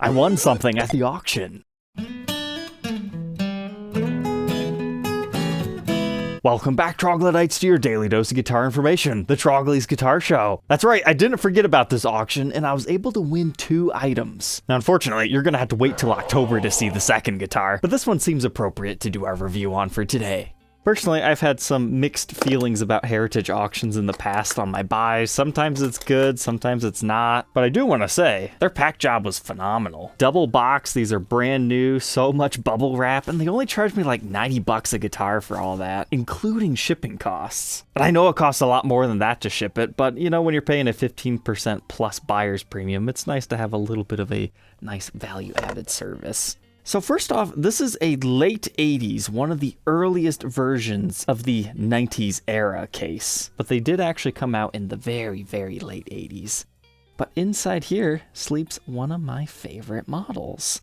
I won something at the auction. Welcome back, troglodytes, to your daily dose of guitar information, the Trogly's Guitar Show. That's right, I didn't forget about this auction, and I was able to win 2 items. Now, unfortunately, you're gonna have to wait till October to see the second guitar, but this one seems appropriate to do our review on for today. Personally, I've had some mixed feelings about heritage auctions in the past on my buys. Sometimes it's good, sometimes it's not. But I do want to say, their pack job was phenomenal. Double box, these are brand new, so much bubble wrap, and they only charged me like $90 a guitar for all that, including shipping costs. And I know it costs a lot more than that to ship it, but you know, when you're paying a 15% plus buyer's premium, it's nice to have a little bit of a nice value-added service. So first off, this is a late 80s, one of the earliest versions of the 90s era case, but they did actually come out in the very, very late 80s. But inside here sleeps one of my favorite models.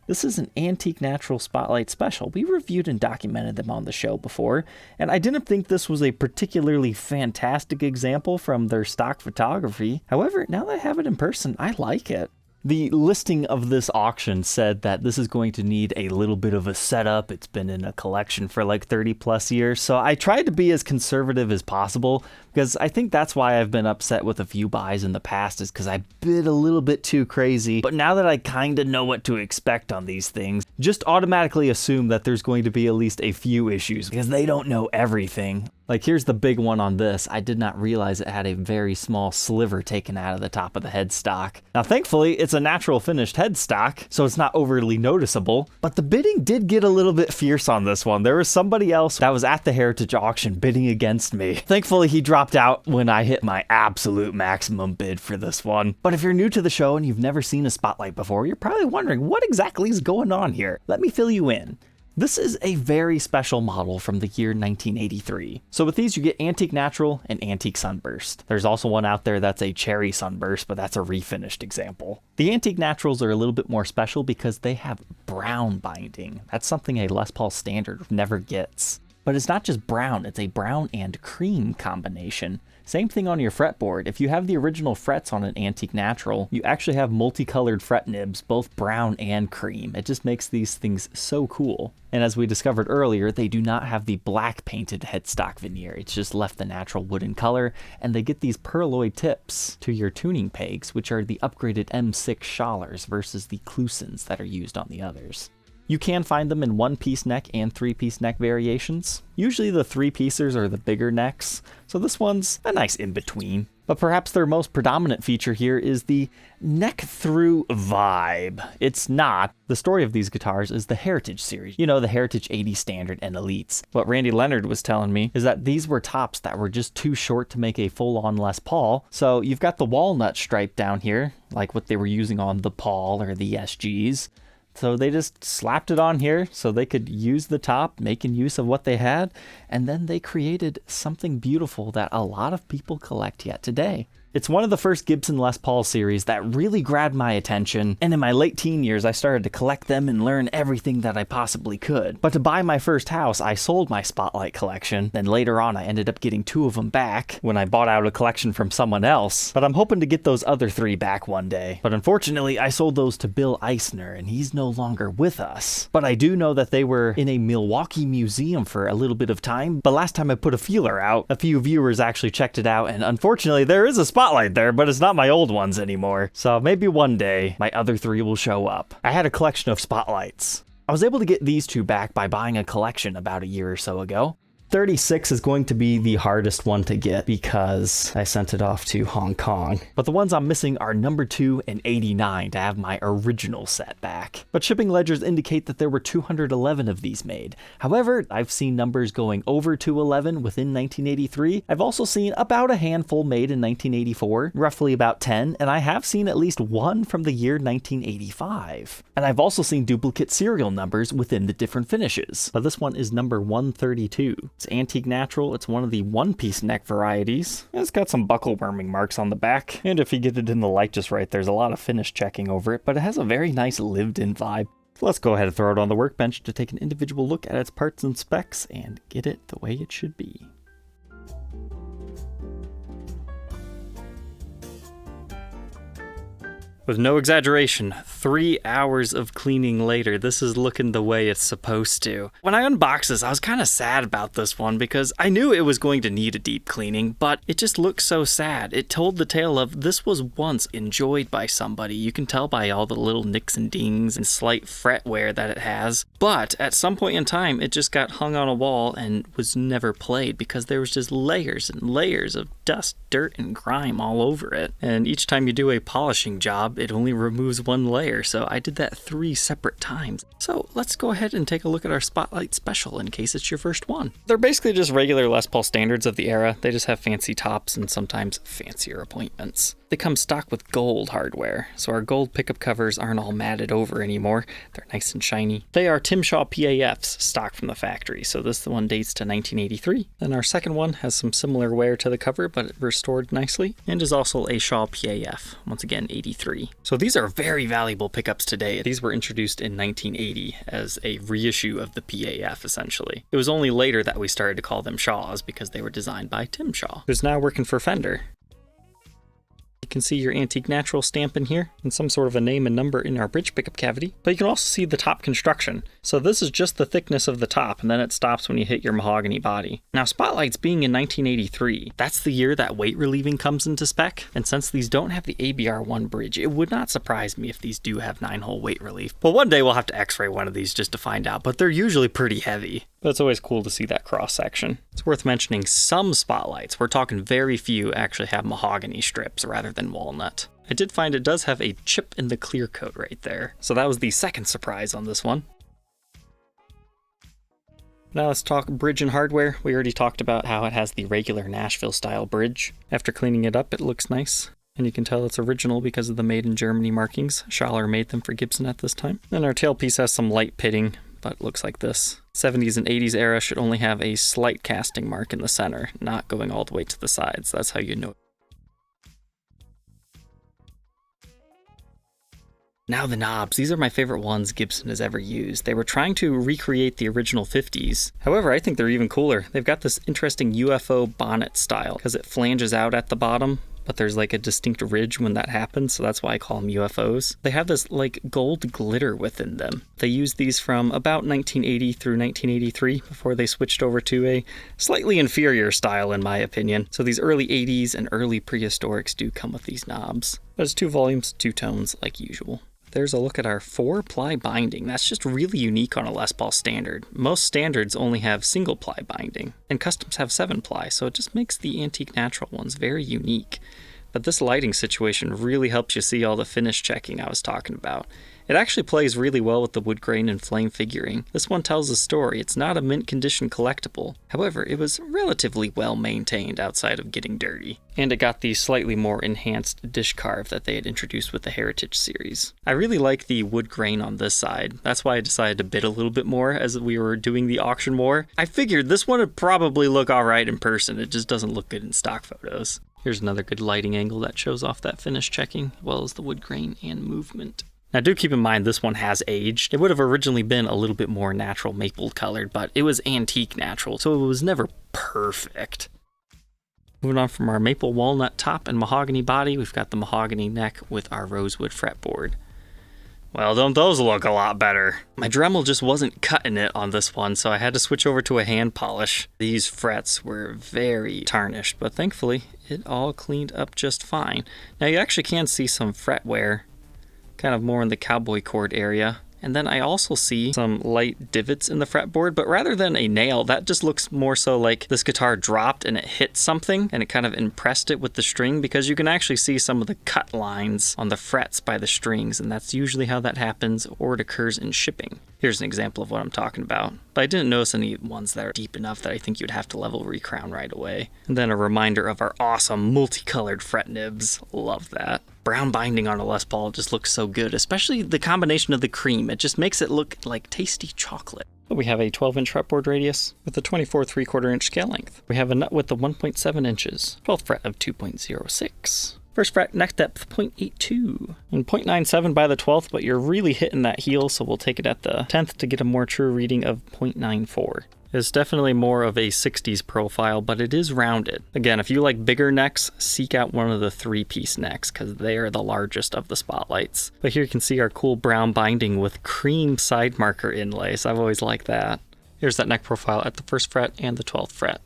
This is an Antique Natural Spotlight Special. We reviewed and documented them on the show before, and I didn't think this was a particularly fantastic example from their stock photography. However, now that I have it in person, I like it. The listing of this auction said that this is going to need a little bit of a setup. It's been in a collection for like 30 plus years. So I tried to be as conservative as possible because I think that's why I've been upset with a few buys in the past, is because I bid a little bit too crazy. But now that I kind of know what to expect on these things, just automatically assume that there's going to be at least a few issues because they don't know everything. Like, here's the big one on this. I did not realize it had a very small sliver taken out of the top of the headstock. Now, thankfully, it's a natural finished headstock, so it's not overly noticeable, but the bidding did get a little bit fierce on this one. There was somebody else that was at the heritage auction bidding against me. Thankfully, he dropped out when I hit my absolute maximum bid for this one. But if you're new to the show and you've never seen a Spotlight before, you're probably wondering what exactly is going on here. Let me fill you in. This is a very special model from the year 1983. So with these, you get Antique Natural and Antique Sunburst. There's also one out there that's a Cherry Sunburst, but that's a refinished example. The Antique Naturals are a little bit more special because they have brown binding. That's something a Les Paul Standard never gets. But it's not just brown, it's a brown and cream combination. Same thing on your fretboard. If you have the original frets on an Antique Natural, you actually have multicolored fret nibs, both brown and cream. It just makes these things so cool. And as we discovered earlier, they do not have the black painted headstock veneer. It's just left the natural wooden color, and they get these pearloid tips to your tuning pegs, which are the upgraded M6 Schalers versus the Klusons that are used on the others. You can find them in 1-piece neck and 3-piece neck variations. Usually the 3-piecers are the bigger necks, so this one's a nice in-between. But perhaps their most predominant feature here is the neck-through vibe. It's not. The story of these guitars is the Heritage series. You know, the Heritage 80 Standard and Elites. What Randy Leonard was telling me is that these were tops that were just too short to make a full-on Les Paul. So you've got the walnut stripe down here, like what they were using on the Paul or the SGs. So they just slapped it on here so they could use the top, making use of what they had, and then they created something beautiful that a lot of people collect yet today. It's one of the first Gibson Les Paul series that really grabbed my attention, and in my late teen years I started to collect them and learn everything that I possibly could. But to buy my first house, I sold my Spotlight collection, then later on I ended up getting 2 of them back when I bought out a collection from someone else, but I'm hoping to get those other 3 back one day. But unfortunately, I sold those to Bill Eisner, and he's no longer with us. But I do know that they were in a Milwaukee museum for a little bit of time, but last time I put a feeler out, a few viewers actually checked it out, and unfortunately there is a Spotlight there, but it's not my old ones anymore. So maybe one day my other 3 will show up. I had a collection of Spotlights. I was able to get these 2 back by buying a collection about a year or so ago. 36 is going to be the hardest one to get because I sent it off to Hong Kong. But the ones I'm missing are number 2 and 89 to have my original set back. But shipping ledgers indicate that there were 211 of these made. However, I've seen numbers going over 211 within 1983. I've also seen about a handful made in 1984, roughly about 10, and I have seen at least 1 from the year 1985. And I've also seen duplicate serial numbers within the different finishes. But this one is number 132. It's Antique Natural. It's one of the 1-piece neck varieties. It's got some buckle worming marks on the back, and if you get it in the light just right, there's a lot of finish checking over it, but it has a very nice lived-in vibe. So let's go ahead and throw it on the workbench to take an individual look at its parts and specs and get it the way it should be. With no exaggeration, 3 hours of cleaning later, this is looking the way it's supposed to. When I unboxed this, I was kind of sad about this one because I knew it was going to need a deep cleaning, but it just looked so sad. It told the tale of this was once enjoyed by somebody. You can tell by all the little nicks and dings and slight fret wear that it has. But at some point in time, it just got hung on a wall and was never played because there was just layers and layers of dust, dirt, and grime all over it. And each time you do a polishing job, it only removes one layer, so I did that 3 separate times. So let's go ahead and take a look at our Spotlight Special in case it's your first one. They're basically just regular Les Paul standards of the era. They just have fancy tops and sometimes fancier appointments. They come stock with gold hardware, so our gold pickup covers aren't all matted over anymore. They're nice and shiny. They are Tim Shaw PAFs stock from the factory, so this one dates to 1983. Then our second one has some similar wear to the cover, but restored nicely, and is also a Shaw PAF, once again 83. So these are very valuable pickups today. These were introduced in 1980 as a reissue of the PAF, essentially. It was only later that we started to call them Shaws because they were designed by Tim Shaw, who's now working for Fender. You can see your Antique Natural stamp in here and some sort of a name and number in our bridge pickup cavity, but you can also see the top construction. So this is just the thickness of the top, and then it stops when you hit your mahogany body. Now, Spotlights being in 1983, that's the year that weight relieving comes into spec, and since these don't have the ABR1 bridge, it would not surprise me if these do have 9-hole weight relief. But one day we'll have to x-ray one of these just to find out, but they're usually pretty heavy. But it's always cool to see that cross section. It's worth mentioning some Spotlights, we're talking very few, actually have mahogany strips rather than walnut. I did find it does have a chip in the clear coat right there, so that was the second surprise on this one. Now let's talk bridge and hardware. We already talked about how it has the regular Nashville style bridge. After cleaning it up, it looks nice. And you can tell it's original because of the made in Germany markings. Schaller made them for Gibson at this time. Then our tailpiece has some light pitting, but looks like this. 70s and 80s era should only have a slight casting mark in the center, not going all the way to the sides. That's how you know. Now the knobs. These are my favorite ones Gibson has ever used. They were trying to recreate the original 50s. However, I think they're even cooler. They've got this interesting UFO bonnet style because it flanges out at the bottom, but there's like a distinct ridge when that happens, so that's why I call them UFOs. They have this like gold glitter within them. They used these from about 1980 through 1983 before they switched over to a slightly inferior style in my opinion. So these early 80s and early prehistorics do come with these knobs. But it's 2 volumes, 2 tones like usual. There's a look at our 4-ply binding. That's just really unique on a Les Paul standard. Most standards only have single-ply binding, and customs have 7-ply, so it just makes the Antique Natural ones very unique. But this lighting situation really helps you see all the finish checking I was talking about. It actually plays really well with the wood grain and flame figuring. This one tells a story. It's not a mint condition collectible. However, it was relatively well maintained outside of getting dirty. And it got the slightly more enhanced dish carve that they had introduced with the Heritage series. I really like the wood grain on this side. That's why I decided to bid a little bit more as we were doing the auction war. I figured this one would probably look alright in person. It just doesn't look good in stock photos. Here's another good lighting angle that shows off that finish checking, as well as the wood grain and movement. Now do keep in mind this one has aged. It would have originally been a little bit more natural maple colored, but it was antique natural, so it was never perfect. Moving on from our maple walnut top and mahogany body, we've got the mahogany neck with our rosewood fretboard. Well, don't those look a lot better? My Dremel just wasn't cutting it on this one, so I had to switch over to a hand polish. These frets were very tarnished, but thankfully it all cleaned up just fine. Now you actually can see some fret wear, kind of more in the cowboy cord area. And then I also see some light divots in the fretboard, but rather than a nail, that just looks more so like this guitar dropped and it hit something and it kind of impressed it with the string, because you can actually see some of the cut lines on the frets by the strings, and that's usually how that happens, or it occurs in shipping. Here's an example of what I'm talking about, but I didn't notice any ones that are deep enough that I think you'd have to level recrown right away. And then a reminder of our awesome multicolored fret nibs. Love that. Brown binding on a Les Paul just looks so good, especially the combination of the cream. It just makes it look like tasty chocolate. We have a 12-inch fretboard radius with a 24 3/4 inch scale length. We have a nut width of 1.7 inches, 12th fret of 2.06. First fret neck depth 0.82 and 0.97 by the 12th, but you're really hitting that heel, so we'll take it at the 10th to get a more true reading of 0.94. It's definitely more of a 60s profile, but it is rounded. Again, if you like bigger necks, seek out one of the 3-piece necks because they are the largest of the Spotlights. But here you can see our cool brown binding with cream side marker inlays. I've always liked that. Here's that neck profile at the 1st fret and the 12th fret.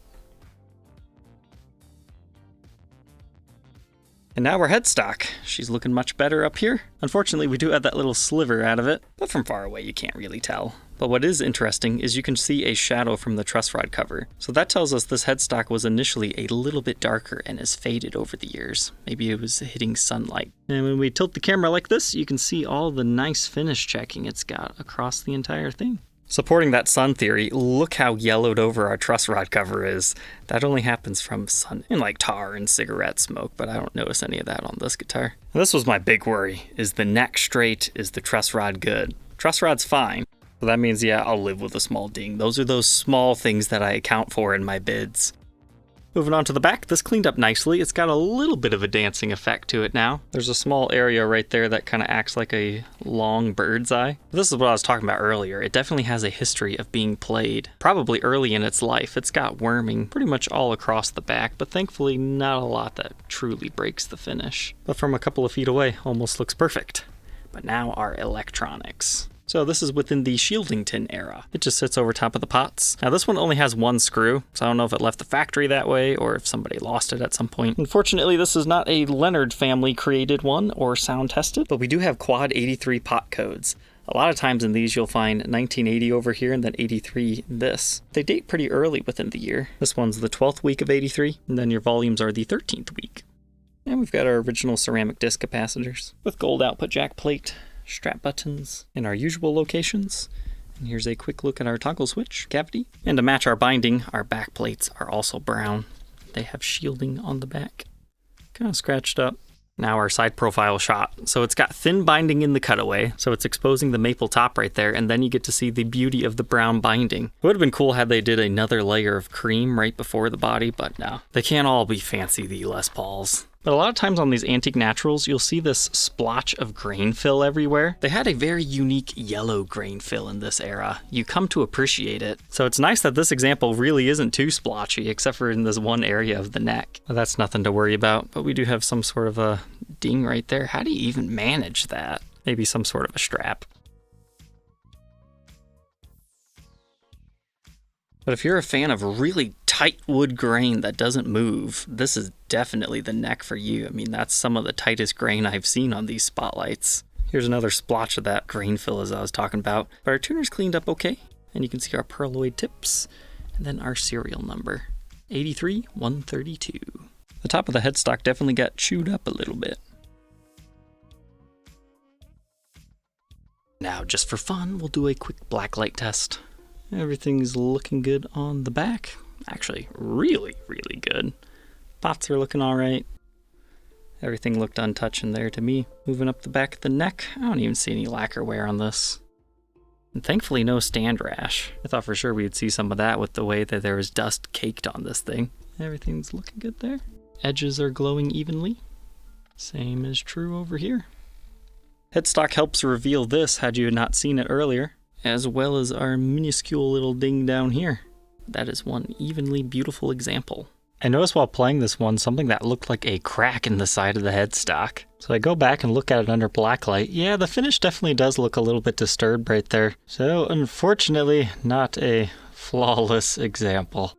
And now we're headstock. She's looking much better up here. Unfortunately, we do have that little sliver out of it, but from far away you can't really tell. But what is interesting is you can see a shadow from the truss rod cover. So that tells us this headstock was initially a little bit darker and has faded over the years. Maybe it was hitting sunlight. And when we tilt the camera like this, you can see all the nice finish checking it's got across the entire thing. Supporting that sun theory, look how yellowed over our truss rod cover is. That only happens from sun and like tar and cigarette smoke, but I don't notice any of that on this guitar. And this was my big worry. Is the neck straight? Is the truss rod good? Truss rod's fine. So that means, yeah, I'll live with a small ding. Those are those small things that I account for in my bids. Moving on to the back, this cleaned up nicely. It's got a little bit of a dancing effect to it now. There's a small area right there that kind of acts like a long bird's eye. This is what I was talking about earlier. It definitely has a history of being played, probably early in its life. It's got worming pretty much all across the back, but thankfully not a lot that truly breaks the finish. But from a couple of feet away, almost looks perfect. But now our electronics. So this is within the Shieldington era. It just sits over top of the pots. Now this one only has one screw, so I don't know if it left the factory that way or if somebody lost it at some point. Unfortunately, this is not a Leonard family created one or sound tested, but we do have quad 83 pot codes. A lot of times in these you'll find 1980 over here and then 83 in this. They date pretty early within the year. This one's the 12th week of 83, and then your volumes are the 13th week. And we've got our original ceramic disc capacitors with gold output jack plate, strap buttons in our usual locations. And here's a quick look at our toggle switch cavity. And to match our binding, our back plates are also brown. They have shielding on the back. Kind of scratched up. Now our side profile shot. So it's got thin binding in the cutaway, so it's exposing the maple top right there, and then you get to see the beauty of the brown binding. It would have been cool had they did another layer of cream right before the body, but no. They can't all be fancy, the Les Pauls. But a lot of times on these antique naturals, you'll see this splotch of grain fill everywhere. They had a very unique yellow grain fill in this era. You come to appreciate it. So it's nice that this example really isn't too splotchy, except for in this one area of the neck. Well, that's nothing to worry about, but we do have some sort of a ding right there. How do you even manage that? Maybe some sort of a strap. But if you're a fan of really tight wood grain that doesn't move, this is definitely the neck for you. I mean, that's some of the tightest grain I've seen on these Spotlights. Here's another splotch of that grain fill as I was talking about. But our tuner's cleaned up okay. And you can see our perloid tips and then our serial number, 83132. The top of the headstock definitely got chewed up a little bit. Now, just for fun, we'll do a quick blacklight test. Everything's looking good on the back. Actually, really, really good. Pots are looking all right. Everything looked untouched in there to me. Moving up the back of the neck, I don't even see any lacquer wear on this. And thankfully no stand rash. I thought for sure we'd see some of that with the way that there was dust caked on this thing. Everything's looking good there. Edges are glowing evenly. Same is true over here. Headstock helps reveal this had you not seen it earlier, as well as our minuscule little ding down here. That is one evenly beautiful example. I noticed while playing this one something that looked like a crack in the side of the headstock. So I go back and look at it under blacklight. Yeah, the finish definitely does look a little bit disturbed right there. So unfortunately, not a flawless example.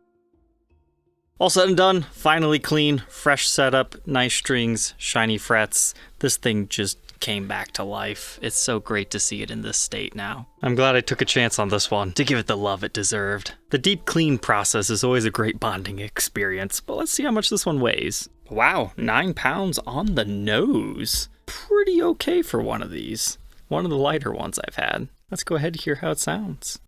All said and done, finally clean, fresh setup, nice strings, shiny frets. This thing just came back to life. It's so great to see it in this state now. I'm glad I took a chance on this one to give it the love it deserved. The deep clean process is always a great bonding experience, but let's see how much this one weighs. Wow, 9 pounds on the nose. Pretty okay for one of these. One of the lighter ones I've had. Let's go ahead and hear how it sounds.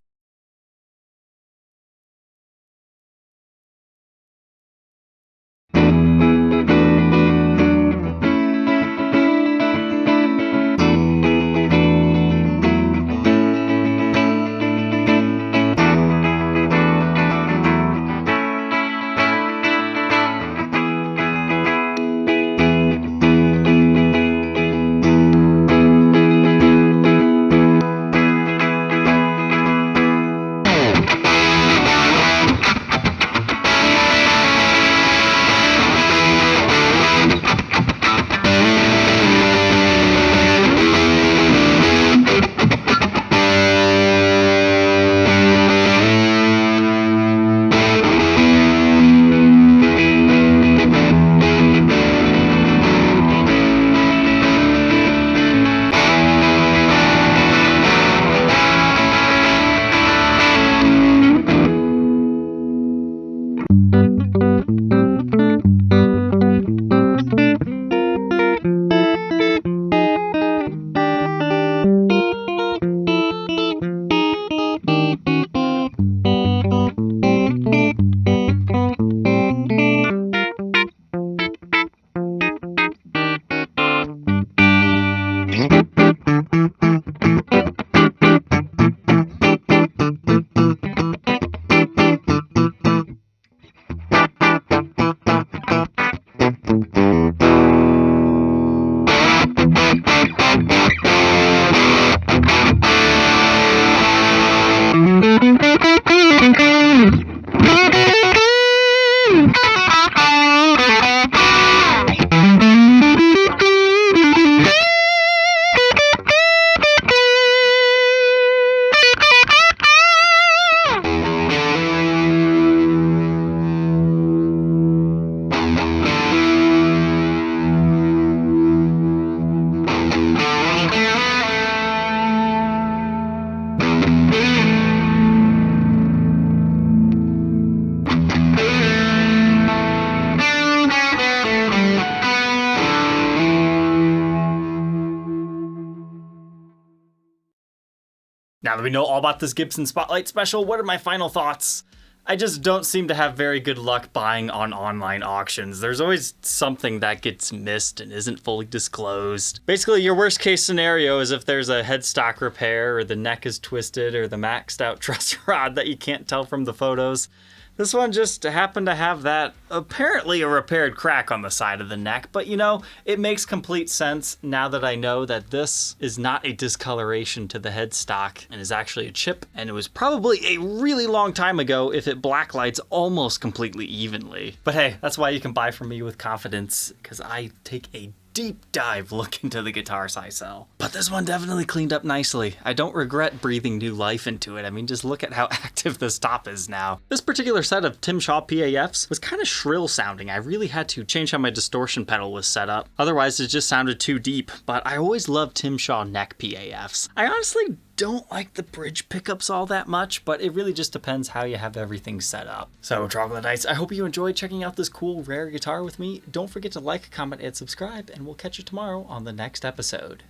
Now that we know all about this Gibson Spotlight Special, what are my final thoughts? I just don't seem to have very good luck buying on online auctions. There's always something that gets missed and isn't fully disclosed. Basically, your worst case scenario is if there's a headstock repair, or the neck is twisted, or the maxed out truss rod that you can't tell from the photos. This one just happened to have that apparently a repaired crack on the side of the neck, but you know, it makes complete sense now that I know that this is not a discoloration to the headstock and is actually a chip, and it was probably a really long time ago if it blacklights almost completely evenly. But hey, that's why you can buy from me with confidence, because I take a deep dive look into the guitars I sell. But this one definitely cleaned up nicely. I don't regret breathing new life into it. I mean, just look at how active this top is now. This particular set of Tim Shaw PAFs was kind of shrill sounding. I really had to change how my distortion pedal was set up. Otherwise, it just sounded too deep, but I always loved Tim Shaw neck PAFs. I honestly don't like the bridge pickups all that much, but it really just depends how you have everything set up. So Troglodytes, I hope you enjoyed checking out this cool rare guitar with me. Don't forget to like, comment, and subscribe, and we'll catch you tomorrow on the next episode.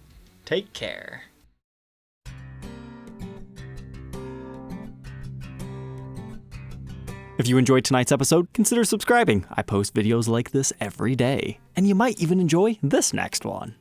Take care. If you enjoyed tonight's episode, consider subscribing. I post videos like this every day. And you might even enjoy this next one.